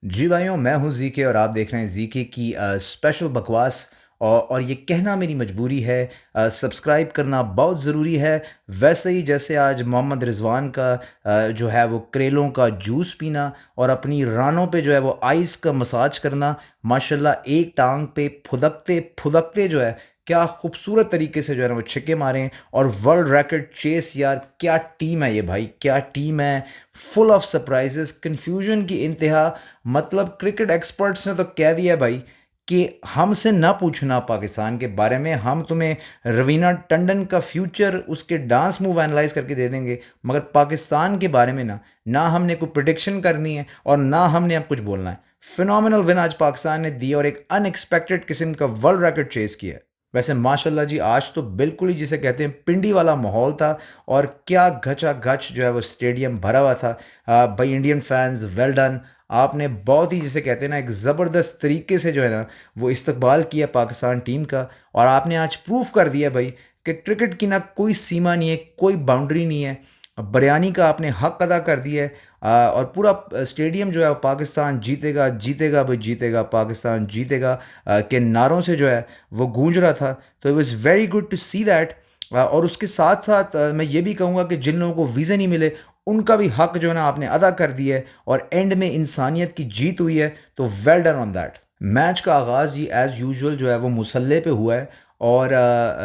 जी भाइयों, मैं हूँ ज़ीके और आप देख रहे हैं ज़ीके की स्पेशल बकवास। और ये कहना मेरी मजबूरी है, सब्सक्राइब करना बहुत ज़रूरी है। वैसे ही जैसे आज मोहम्मद रिजवान का जो है वो करेलों का जूस पीना और अपनी रानों पे जो है वो आइस का मसाज करना, माशाल्लाह एक टांग पे फुदकते फुदकते जो है क्या खूबसूरत तरीके से जो है ना वो छक्के मारे हैं। और वर्ल्ड रैकेट चेस, यार क्या टीम है ये भाई, क्या टीम है। फुल ऑफ सरप्राइजेस, कंफ्यूजन की इंतहा। मतलब क्रिकेट एक्सपर्ट्स ने तो कह दिया भाई कि हमसे ना पूछना पाकिस्तान के बारे में, हम तुम्हें रवीना टंडन का फ्यूचर उसके डांस मूव एनालाइज करके दे देंगे, मगर पाकिस्तान के बारे में ना ना हमने कोई प्रिडिक्शन करनी है और ना हमने अब कुछ बोलना है। फिनोमिनल विन आज पाकिस्तान ने दी और एक अनएक्सपेक्टेड किस्म का वर्ल्ड रिकॉर्ड चेस किया है। वैसे माशाल्लाह जी, आज तो बिल्कुल ही जिसे कहते हैं पिंडी वाला माहौल था। और क्या गचा गच जो है वो स्टेडियम भरा हुआ था। भाई इंडियन फैंस, वेल डन। आपने बहुत ही जिसे कहते हैं ना एक ज़बरदस्त तरीके से जो है ना वो इस्तकबाल किया पाकिस्तान टीम का। और आपने आज प्रूफ कर दिया भाई कि क्रिकेट की ना कोई सीमा नहीं है, कोई बाउंड्री नहीं है। बिरयानी का आपने हक अदा कर दिया है। और पूरा स्टेडियम जो है वो पाकिस्तान जीतेगा जीतेगा भाई जीतेगा, पाकिस्तान जीतेगा के नारों से जो है वो गूंज रहा था। तो it was very good to see that. और उसके साथ साथ मैं ये भी कहूँगा कि जिन लोगों को वीज़ा नहीं मिले उनका भी हक जो है ना आपने अदा कर दिया है और एंड में इंसानियत की जीत हुई है। तो well done on that. Match का आगाज़ ही एज़ यूजुअल जो है वो मुसल्ले पे हुआ है। और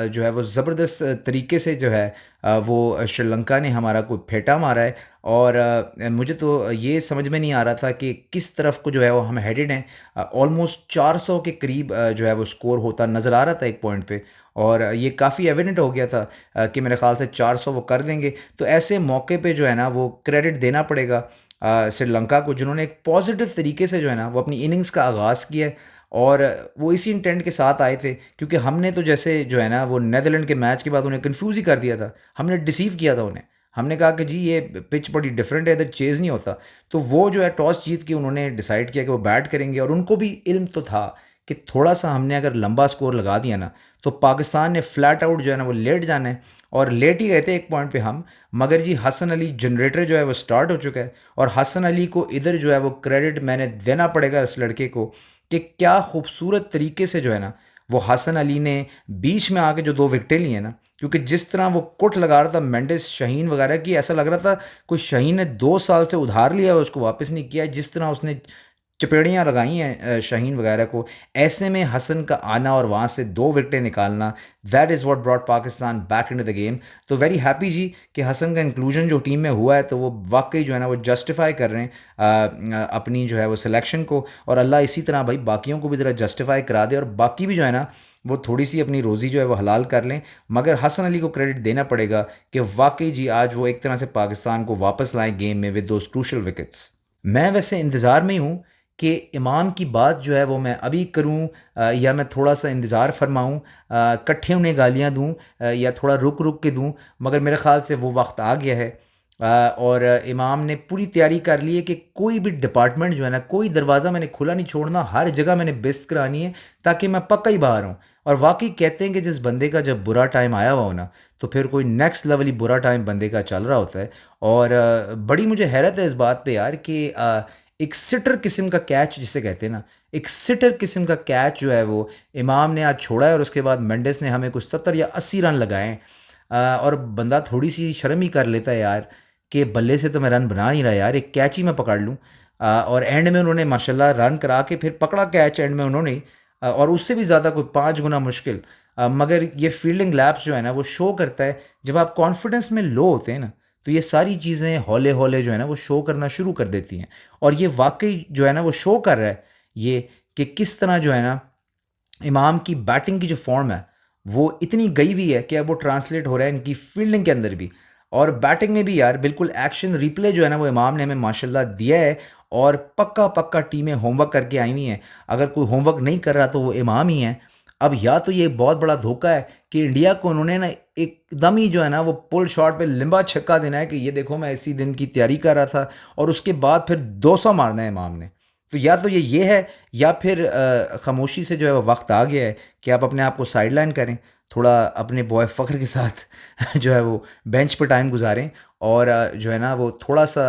जो है वो ज़बरदस्त तरीके से जो है वो श्रीलंका ने हमारा कोई फेटा मारा है। और मुझे तो ये समझ में नहीं आ रहा था कि किस तरफ को जो है वो हम हेडेड हैं। ऑलमोस्ट 400 के करीब जो है वो स्कोर होता नज़र आ रहा था एक पॉइंट पे। और ये काफ़ी एविडेंट हो गया था कि मेरे ख़्याल से 400 वो कर देंगे। तो ऐसे मौके पे जो है ना वो क्रेडिट देना पड़ेगा श्रीलंका को, जिन्होंने एक पॉजिटिव तरीके से जो है ना वो अपनी इनिंग्स का आगाज़ किया है। और वो इसी इंटेंट के साथ आए थे, क्योंकि हमने तो जैसे जो है ना वो नेदरलैंड के मैच के बाद उन्हें कंफ्यूज ही कर दिया था। हमने डिसीव किया था उन्हें। हमने कहा कि जी ये पिच बड़ी डिफरेंट है, इधर चेज़ नहीं होता। तो वो जो है टॉस जीत के उन्होंने डिसाइड किया कि वो बैट करेंगे। और उनको भी इल्म तो था कि थोड़ा सा हमने अगर लंबा स्कोर लगा दिया ना तो पाकिस्तान ने फ्लैट आउट जो है ना वो लेट जाना है। और लेट ही गए थे एक पॉइंट पे हम। मगर जी हसन अली जनरेटर जो है वो स्टार्ट हो चुका है। और हसन अली को इधर जो है वो क्रेडिट मैंने देना पड़ेगा इस लड़के को कि क्या खूबसूरत तरीके से जो है ना वो हसन अली ने बीच में आके जो 2 विकेटें ली हैं ना। क्योंकि जिस तरह वो कुट लगा रहा था मेंडिस, शाहीन वगैरह की, ऐसा लग रहा था कोई शाहीन ने 2 साल से उधार लिया है उसको वापस नहीं किया है। जिस तरह उसने चपेड़ियाँ लगाई हैं शाहीन वगैरह को, ऐसे में हसन का आना और वहाँ से 2 विकेटें निकालना, that is what brought Pakistan back into the game. तो वेरी हैप्पी जी कि हसन का इंक्लूजन जो टीम में हुआ है, तो वो वाकई जो है ना वो जस्टिफाई कर रहे हैं अपनी जो है वो सिलेक्शन को। और अल्लाह इसी तरह भाई बाकियों को भी ज़रा जस्टिफाई करा दे और बाकी भी जो है ना वो थोड़ी सी अपनी रोज़ी जो है वो हलाल कर लें। मगर हसन अली को क्रेडिट देना पड़ेगा कि वाकई जी आज वो एक तरह से पाकिस्तान को वापस लाएं गेम में विद दोज क्रूशल विकेट्स। मैं वैसे इंतज़ार में ही हूँ कि इमाम की बात जो है वो मैं अभी करूं या मैं थोड़ा सा इंतज़ार फरमाऊं, इकट्ठे उन्हें गालियां दूं या थोड़ा रुक रुक के दूं। मगर मेरे ख़्याल से वो वक्त आ गया है। और इमाम ने पूरी तैयारी कर ली है कि कोई भी डिपार्टमेंट जो है ना, कोई दरवाज़ा मैंने खुला नहीं छोड़ना, हर जगह मैंने बेइज्जत करानी है ताकि मैं पक्का ही बाहर हूँ। और वाकई कहते हैं कि जिस बंदे का जब बुरा टाइम आया हुआ हो ना, तो फिर कोई नेक्स्ट लेवल ही बुरा टाइम बंदे का चल रहा होता है। और बड़ी मुझे हैरत है इस बात पे यार कि एक सिटर किस्म का कैच जिसे कहते हैं ना, एक सिटर किस्म का कैच जो है वो इमाम ने आज छोड़ा है। और उसके बाद मेंडिस ने हमें कुछ 70 या 80 रन लगाए हैं। और बंदा थोड़ी सी शर्म ही कर लेता है यार कि बल्ले से तो मैं रन बना नहीं रहा यार, एक कैच ही मैं पकड़ लूँ। और एंड में उन्होंने माशाल्लाह रन करा के फिर पकड़ा कैच एंड में उन्होंने और उससे भी ज़्यादा कोई 5 गुना मुश्किल। मगर ये फील्डिंग लैप्स जो है ना वो शो करता है जब आप कॉन्फिडेंस में लो होते हैं ना, तो ये सारी चीज़ें हौले हौले जो है ना वो शो करना शुरू कर देती हैं। और ये वाकई जो है ना वो शो कर रहा है ये कि किस तरह जो है ना इमाम की बैटिंग की जो फॉर्म है वो इतनी गई हुई है कि अब वो ट्रांसलेट हो रहा है इनकी फील्डिंग के अंदर भी। और बैटिंग में भी यार बिल्कुल एक्शन रिप्ले जो है ना वो इमाम ने हमें माशाल्लाह दिया है। और पक्का पक्का टीमें होमवर्क करके आई हुई हैं। अगर कोई होमवर्क नहीं कर रहा तो वो इमाम ही है। अब या तो ये बहुत बड़ा धोखा है कि इंडिया को उन्होंने ना एकदम ही जो है ना वो पुल शॉट पे लिम्बा छक्का देना है कि ये देखो मैं इसी दिन की तैयारी कर रहा था, और उसके बाद फिर 200 मारना है इमाम ने। तो या तो ये है, या फिर खामोशी से जो है वो वक्त आ गया है कि आप अपने आप को साइडलाइन करें, थोड़ा अपने बॉय फ़ख्र के साथ जो है वो बेंच पे टाइम गुजारें। और जो है ना वो थोड़ा सा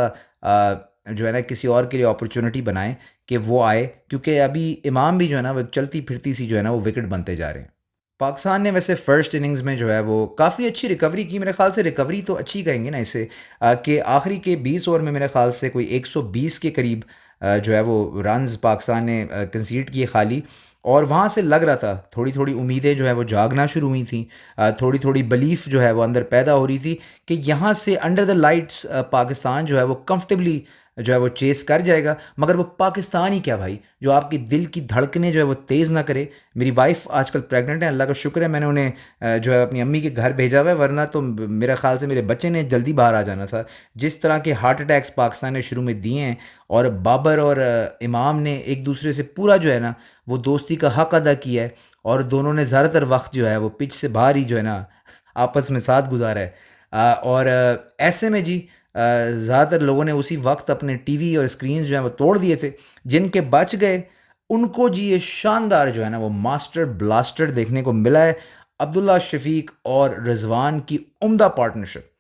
जो है ना किसी और के लिए अपॉर्चुनिटी बनाएं कि वो आए, क्योंकि अभी इमाम भी जो है ना वो चलती फिरती सी जो है ना वो विकेट बनते जा रहे हैं। पाकिस्तान ने वैसे फर्स्ट इनिंग्स में जो है वो काफ़ी अच्छी रिकवरी की। मेरे ख्याल से रिकवरी तो अच्छी कहेंगे ना इसे, कि आखिरी के 20 ओवर में मेरे ख्याल से कोई 120 के करीब जो है वो रन्स पाकिस्तान ने कंसीड किए खाली। और वहाँ से लग रहा था थोड़ी थोड़ी उम्मीदें जो है वो जागना शुरू हुई थी, थोड़ी थोड़ी बिलीफ जो है वो अंदर पैदा हो रही थी कि यहाँ से अंडर द लाइट्स पाकिस्तान जो है वो कंफर्टेबली जो है वो चेस कर जाएगा। मगर वो पाकिस्तान ही क्या भाई, जो आपकी दिल की धड़कनें जो है वो तेज़ ना करे। मेरी वाइफ आजकल प्रेग्नेंट है, अल्लाह का शुक्र है मैंने उन्हें जो है अपनी अम्मी के घर भेजा हुआ है, वरना तो मेरा ख्याल से मेरे बच्चे ने जल्दी बाहर आ जाना था। जिस तरह के हार्ट अटैक्स पाकिस्तान ने शुरू में दिए हैं, और बाबर और इमाम ने एक दूसरे से पूरा जो है ना वो दोस्ती का हक अदा किया है, और दोनों ने ज़्यादातर वक्त जो है वो पिच से बाहर ही जो है ना आपस में साथ गुजारा है। और ऐसे में जी ज़्यादातर लोगों ने उसी वक्त अपने टीवी और स्क्रीन जो है वो तोड़ दिए थे। जिनके बच गए उनको जी ये शानदार जो है ना वो मास्टर ब्लास्टर देखने को मिला है। अब्दुल्ला शफीक और रिजवान की उम्दा पार्टनरशिप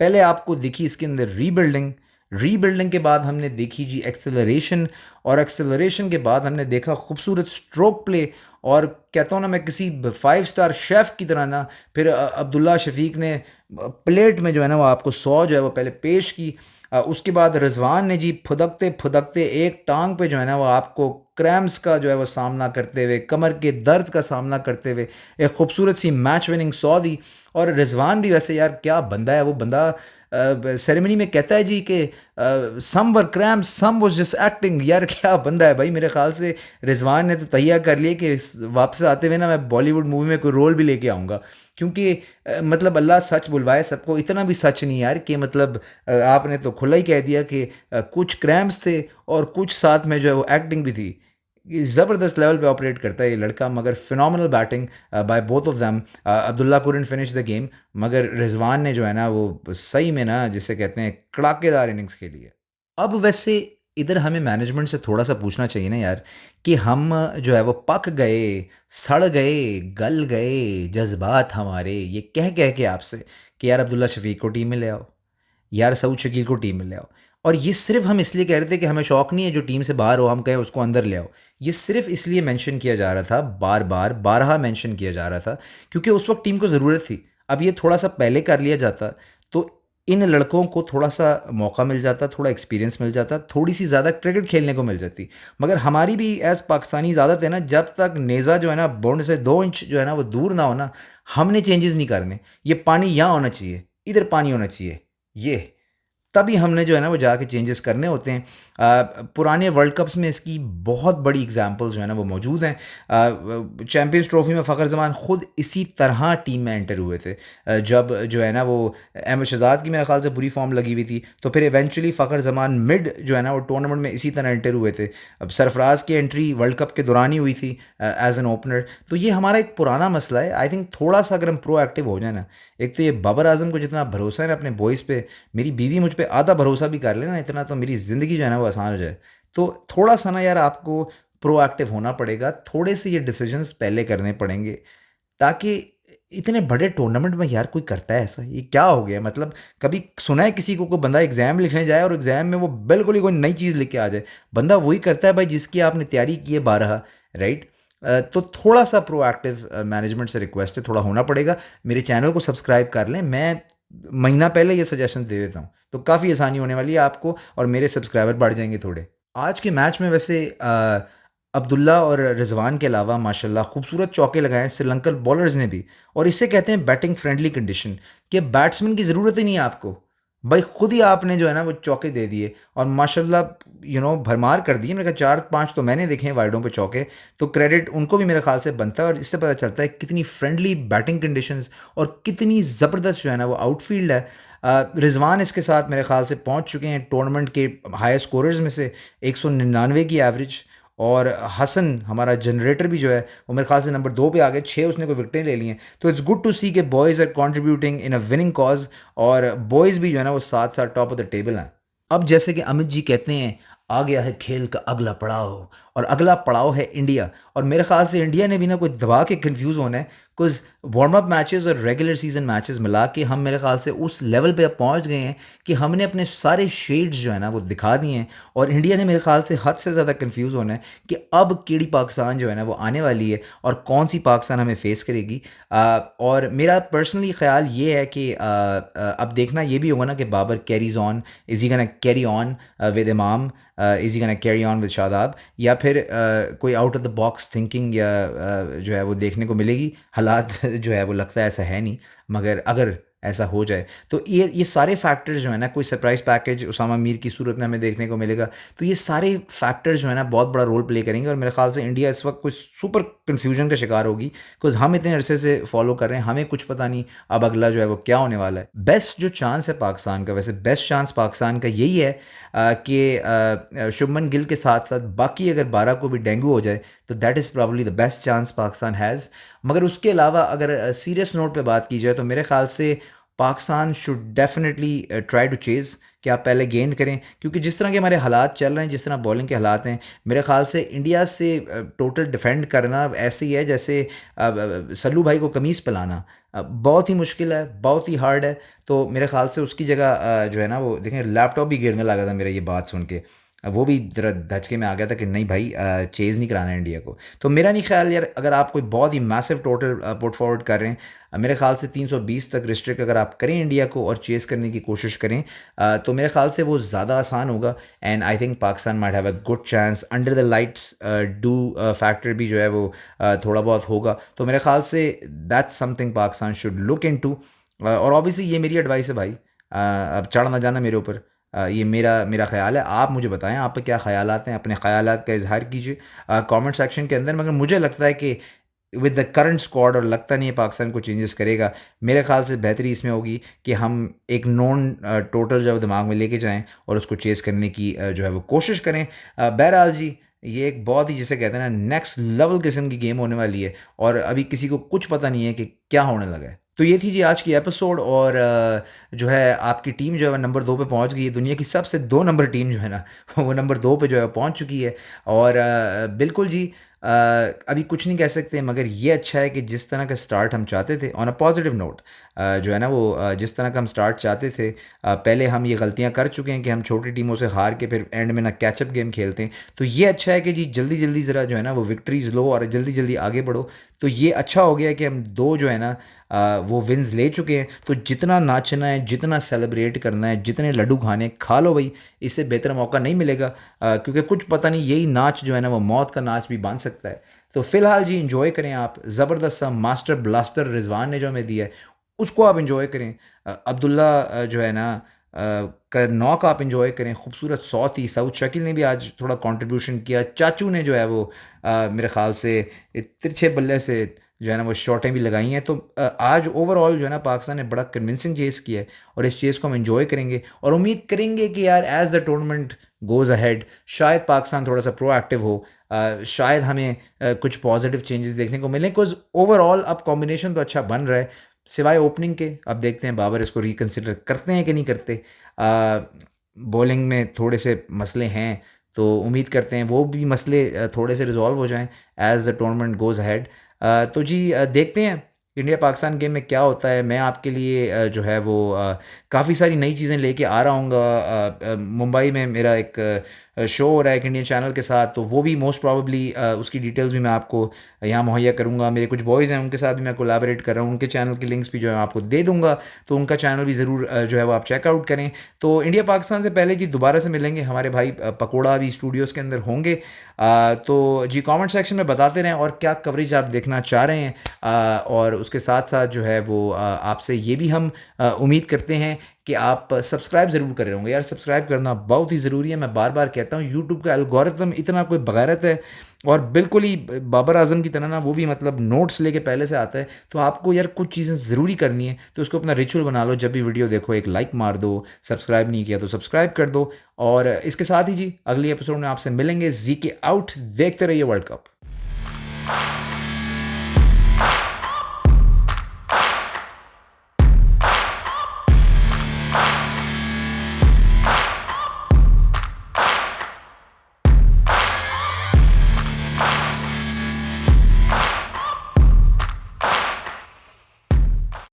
पहले आपको दिखी, इसके अंदर रीबिल्डिंग, रीबिल्डिंग के बाद हमने देखी जी एक्सेलरेशन, और एक्सेलरेशन के बाद हमने देखा खूबसूरत स्ट्रोक प्ले। और कहता हूँ ना मैं किसी 5 स्टार शेफ़ की तरह ना, फिर अब्दुल्ला शफीक ने प्लेट में जो है ना वो आपको 100 जो है वो पहले पेश की। उसके बाद रिजवान ने जी फुदकते फुदकते एक टांग पे जो है ना वो आपको क्रैम्स का जो है वो सामना करते हुए, कमर के दर्द का सामना करते हुए एक खूबसूरत सी मैच विनिंग 100 दी। और रिजवान भी वैसे यार क्या बंदा है वो बंदा, सेरेमनी में कहता है जी कि some were cramps some was just acting. यार क्या बंदा है भाई। मेरे ख्याल से रिजवान ने तो तैयार कर लिया कि वापस आते हुए ना मैं बॉलीवुड मूवी में कोई रोल भी लेके आऊँगा, क्योंकि मतलब अल्लाह सच बुलवाए सबको। इतना भी सच नहीं यार कि मतलब आपने तो खुला ही कह दिया कि कुछ क्रैम्प्स थे और कुछ साथ में जो है वो एक्टिंग भी थी। ज़बरदस्त लेवल पे ऑपरेट करता है ये लड़का, मगर phenomenal batting by both of them. Abdullah couldn't finish the game, मगर रिजवान ने जो है ना वो सही में ना जिसे कहते हैं कड़ाकेदार इनिंग्स खेली है। अब वैसे इधर हमें मैनेजमेंट से थोड़ा सा पूछना चाहिए ना यार, कि हम जो है वो पक गए, सड़ गए, गल गए जज्बात हमारे ये कह कह के आपसे कि यार अब्दुल्ला शफीक को टीम में ले आओ, यार सऊद शकील को टीम में ले आओ। और ये सिर्फ हम इसलिए कह रहे थे कि हमें शौक नहीं है जो टीम से बाहर हो हम कहें उसको अंदर ले आओ। ये सिर्फ इसलिए मेंशन किया जा रहा था, बार बार बारहा मेंशन किया जा रहा था, क्योंकि उस वक्त टीम को ज़रूरत थी। अब ये थोड़ा सा पहले कर लिया जाता तो इन लड़कों को थोड़ा सा मौका मिल जाता, थोड़ा एक्सपीरियंस मिल जाता, थोड़ी सी ज़्यादा क्रिकेट खेलने को मिल जाती। मगर हमारी भी एज़ पाकिस्तानी आदत है ना, जब तक नेज़ा जो है ना बॉन्ड से 2 इंच जो है ना वो दूर ना हो ना, हमने चेंजेस नहीं करने। ये पानी यहाँ होना चाहिए, इधर पानी होना चाहिए, ये तभी हमने जो है ना वो जाके चेंजेस करने होते हैं। पुराने वर्ल्ड कप्स में इसकी बहुत बड़ी एग्जांपल्स जो है ना वो मौजूद हैं। चैम्पियंस ट्रॉफी में फ़खर जमान ख़ुद इसी तरह टीम में एंटर हुए थे, जब जो है ना वो अहमद शहजाद की मेरे ख्याल से बुरी फॉर्म लगी हुई थी, तो फिर इवेंचुअली फ़खर जमान मिड जो है ना वो टूर्नामेंट में इसी तरह एंटर हुए थे। अब सरफराज की एंट्री वर्ल्ड कप के दौरान ही हुई थी एज एन ओपनर। तो ये हमारा एक पुराना मसला है। आई थिंक थोड़ा सा अगर हम प्रोएक्टिव हो जाए ना, एक तो ये बाबर आजम को जितना भरोसा है ना अपने बॉयज़ पे, मेरी बीवी मुझ पे आधा भरोसा भी कर लेना इतना, तो मेरी ज़िंदगी जो है ना वो आसान हो जाए। तो थोड़ा सा ना यार आपको प्रोएक्टिव होना पड़ेगा, थोड़े से ये डिसीजंस पहले करने पड़ेंगे, ताकि इतने बड़े टूर्नामेंट में यार कोई करता है ऐसा, ये क्या हो गया। मतलब कभी सुना है किसी को कोई बंदा एग्ज़ाम लिखने जाए और एग्ज़ाम में वो बिल्कुल ही कोई नई चीज़ लिख के आ जाए। बंदा वही करता है भाई जिसकी आपने तैयारी की है 12, राइट। तो थोड़ा सा प्रोएक्टिव मैनेजमेंट से रिक्वेस्ट है, थोड़ा होना पड़ेगा। मेरे चैनल को सब्सक्राइब कर लें, मैं महीना पहले ये सजेशन दे देता हूँ, तो काफ़ी आसानी होने वाली है आपको और मेरे सब्सक्राइबर बढ़ जाएंगे थोड़े। आज के मैच में वैसे अब्दुल्ला और रिजवान के अलावा माशाल्लाह खूबसूरत चौके लगाए हैं श्रीलंकन बॉलर्स ने भी। और इसे कहते हैं बैटिंग फ्रेंडली कंडीशन, कि बैट्समैन की ज़रूरत ही नहीं है आपको, भाई खुद ही आपने जो है ना वो चौके दे दिए और माशाल्लाह भरमार कर दिए। मेरे ख्याल 4-5 तो मैंने देखे हैं वाइडों पे चौके, तो क्रेडिट उनको भी मेरे ख्याल से बनता है। और इससे पता चलता है कितनी फ्रेंडली बैटिंग कंडीशंस और कितनी ज़बरदस्त जो है ना वो आउटफील्ड है। रिजवान इसके साथ मेरे ख्याल से पहुंच चुके हैं टूर्नामेंट के हाई स्कोरर्स में से, 199 की एवरेज। और हसन हमारा जनरेटर भी जो है वो मेरे ख्याल से नंबर 2 पे आ गए, 6 उसने को विकेटें ले ली हैं। तो इट्स गुड टू सी के boys are contributing in a winning cause, और बॉयज़ भी जो है ना वो साथ साथ टॉप ऑफ द टेबल हैं। अब जैसे कि अमित जी कहते हैं, आ गया है खेल का अगला पड़ाव, और अगला पड़ाव है इंडिया। और मेरे ख्याल से इंडिया ने भी ना कोई दबा के कंफ्यूज होना है, कुछ वार्म अप मैचेस और रेगुलर सीजन मैचेस मिला के हम मेरे ख्याल से उस लेवल पे अब पहुंच गए हैं कि हमने अपने सारे शेड्स जो है ना वो दिखा दिए हैं। और इंडिया ने मेरे ख्याल से हद से ज़्यादा कंफ्यूज होना है कि अब केड़ी पाकिस्तान जो है ना वो आने वाली है और कौन सी पाकिस्तान हमें फेस करेगी। और मेरा पर्सनली ख्याल ये है कि अब देखना ये भी होगा ना कि Babar carries on, is he gonna carry on with Imam, is he gonna carry on with Shadab, या फिर कोई out of the box thinking या जो है वो देखने को मिलेगी। हालात जो है वो लगता है ऐसा है नहीं, मगर अगर ऐसा हो जाए तो ये सारे फैक्टर्स जो है ना, कोई सरप्राइज पैकेज उसामा मीर की सूरत में हमें देखने को मिलेगा, तो ये सारे फैक्टर्स जो है ना बहुत बड़ा रोल प्ले करेंगे। और मेरे ख्याल से इंडिया इस वक्त कुछ सुपर कन्फ्यूजन का शिकार होगी, बिकॉज हम इतने अरसे से फॉलो कर रहे हैं, हमें कुछ पता नहीं अब अगला जो है वो क्या होने वाला है। बेस्ट जो चांस है पाकिस्तान का, वैसे बेस्ट चांस पाकिस्तान का यही है कि शुभमन गिल के साथ साथ बाकी अगर 12 को भी डेंगू हो जाए तो that is probably the best chance Pakistan has. मगर उसके अलावा अगर सीरियस नोट पे बात की जाए तो मेरे ख्याल से Pakistan should definitely try to chase कि आप पहले गेंद करें, क्योंकि जिस तरह के हमारे हालात चल रहे हैं, जिस तरह बॉलिंग के हालात हैं, मेरे ख्याल से इंडिया से टोटल डिफेंड करना ऐसे ही है जैसे सल्लू भाई को कमीज़ पिलाना। बहुत ही मुश्किल है, बहुत ही हार्ड है। तो मेरे ख्याल से उसकी जगह जो है ना वो देखें, लैपटॉप भी गिरने लगा था मेरा ये बात सुन के। वो भी ज़रा धचके में आ गया था कि नहीं भाई चेज़ नहीं कराना है इंडिया को। तो मेरा नहीं ख्याल यार, अगर आप कोई बहुत ही मैसिव टोटल पुट फॉरवर्ड कर रहे हैं, मेरे ख्याल से 320 तक रिस्ट्रिक्ट अगर आप करें इंडिया को और चेज़ करने की कोशिश करें, तो मेरे ख्याल से वो ज़्यादा आसान होगा। And I think Pakistan might have a good chance under the lights. Do factor भी जो है वो थोड़ा बहुत होगा, तो मेरे ख्याल से that's something Pakistan should look into. और ऑब्वियसली ये मेरी एडवाइस है भाई, अब चढ़ ना जाना मेरे ऊपर। ये मेरा मेरा ख्याल है, आप मुझे बताएं आप पे क्या ख्यालात हैं, अपने ख्यालात का इजहार कीजिए कमेंट सेक्शन के अंदर। मगर मुझे लगता है कि विद द करंट स्क्वाड, और लगता नहीं है पाकिस्तान को चेंजेस करेगा, मेरे ख्याल से बेहतरी इसमें होगी कि हम एक नॉन टोटल जो दिमाग में लेके जाएं और उसको चेज़ करने की जो है वो कोशिश करें। बहरहाल जी, ये एक बहुत ही जिसे कहते हैं ना नेक्स्ट लेवल किस्म की गेम होने वाली है, और अभी किसी को कुछ पता नहीं है कि क्या होने लगा है। तो ये थी जी आज की एपिसोड, और जो है आपकी टीम जो है नंबर 2 पे पहुंच गई है। दुनिया की सबसे 2 नंबर टीम जो है ना वो नंबर 2 पे जो है पहुंच चुकी है। और बिल्कुल जी, अभी कुछ नहीं कह सकते, मगर ये अच्छा है कि जिस तरह का स्टार्ट हम चाहते थे ऑन अ पॉजिटिव नोट, जो है ना वो जिस तरह का हम स्टार्ट चाहते थे, पहले हम ये गलतियां कर चुके हैं कि हम छोटी टीमों से हार के फिर एंड में ना कैचअप गेम खेलते हैं। तो ये अच्छा है कि जी जल्दी जल्दी ज़रा जो है ना वो विक्ट्रीज लो और जल्दी जल्दी आगे बढ़ो। तो ये अच्छा हो गया कि हम 2 जो है ना वो विन्स ले चुके हैं। तो जितना नाचना है, जितना सेलिब्रेट करना है, जितने लड्डू खाने खा लो भाई, इससे बेहतर मौका नहीं मिलेगा, क्योंकि कुछ पता नहीं यही नाच जो है ना वो मौत का नाच भी बन सकता है। तो फिलहाल जी इंजॉय करें आप, ज़बरदस्त सा मास्टर ब्लास्टर रिजवान ने जो हमें दिया है उसको आप इंजॉय करें। अब्दुल्ला जो है ना का नॉक आप इंजॉय करें, खूबसूरत सौत ही साउथ शकील ने भी आज थोड़ा कंट्रीब्यूशन किया, चाचू ने जो है वो मेरे ख्याल से तिरछे बल्ले से जो है ना वो शॉटें भी लगाई हैं। तो आज ओवरऑल जो है ना पाकिस्तान ने बड़ा कन्विंसिंग चेज़ किया है, और इस चेज़ को हम इंजॉय करेंगे और उम्मीद करेंगे कि यार as the tournament goes ahead शायद पाकिस्तान थोड़ा सा प्रोएक्टिव हो, शायद हमें कुछ पॉजिटिव चेंजेस देखने को मिलें, बिकॉज ओवरऑल अब कॉम्बिनेशन तो अच्छा बन रहा है सिवाय ओपनिंग के। अब देखते हैं बाबर इसको रिकन्सिडर करते हैं कि नहीं करते। बॉलिंग में थोड़े से मसले हैं, तो उम्मीद करते हैं वो भी मसले थोड़े से रिजॉल्व हो जाएं as the tournament goes ahead. तो जी देखते हैं इंडिया पाकिस्तान गेम में क्या होता है। मैं आपके लिए जो है वो काफ़ी सारी नई चीज़ें लेके आ रहा हूँ। मुंबई में मेरा एक शो हो रहा है एक इंडियन चैनल के साथ, तो वो भी मोस्ट प्रॉबली उसकी डिटेल्स भी मैं आपको यहाँ मुहैया करूँगा। मेरे कुछ बॉयज़ हैं उनके साथ भी मैं कोलैबोरेट कर रहा हूँ, उनके चैनल की लिंक्स भी जो है मैं आपको दे दूँगा, तो उनका चैनल भी ज़रूर जो है वो आप चेकआउट करें। तो इंडिया पाकिस्तान से पहले जी दोबारा से मिलेंगे, हमारे भाई पकोड़ा भी स्टूडियोज़ के अंदर होंगे। तो जी कमेंट सेक्शन में बताते रहें और क्या कवरेज आप देखना चाह रहे हैं, और उसके साथ साथ जो है वो आपसे ये भी हम उम्मीद करते हैं कि आप सब्सक्राइब ज़रूर कर रहे होंगे। यार सब्सक्राइब करना बहुत ही ज़रूरी है, मैं बार बार कहता हूँ। यूट्यूब का एल्गोरिथम इतना कोई बगैरत है, और बिल्कुल ही बाबर आजम की तरह ना वो भी मतलब नोट्स लेके पहले से आता है। तो आपको यार कुछ चीज़ें ज़रूरी करनी है, तो उसको अपना रिचुअल बना लो, जब भी वीडियो देखो एक लाइक मार दो, सब्सक्राइब नहीं किया तो सब्सक्राइब कर दो। और इसके साथ ही जी अगली एपिसोड में आपसे मिलेंगे। जी के आउट देखते रहिए वर्ल्ड कप।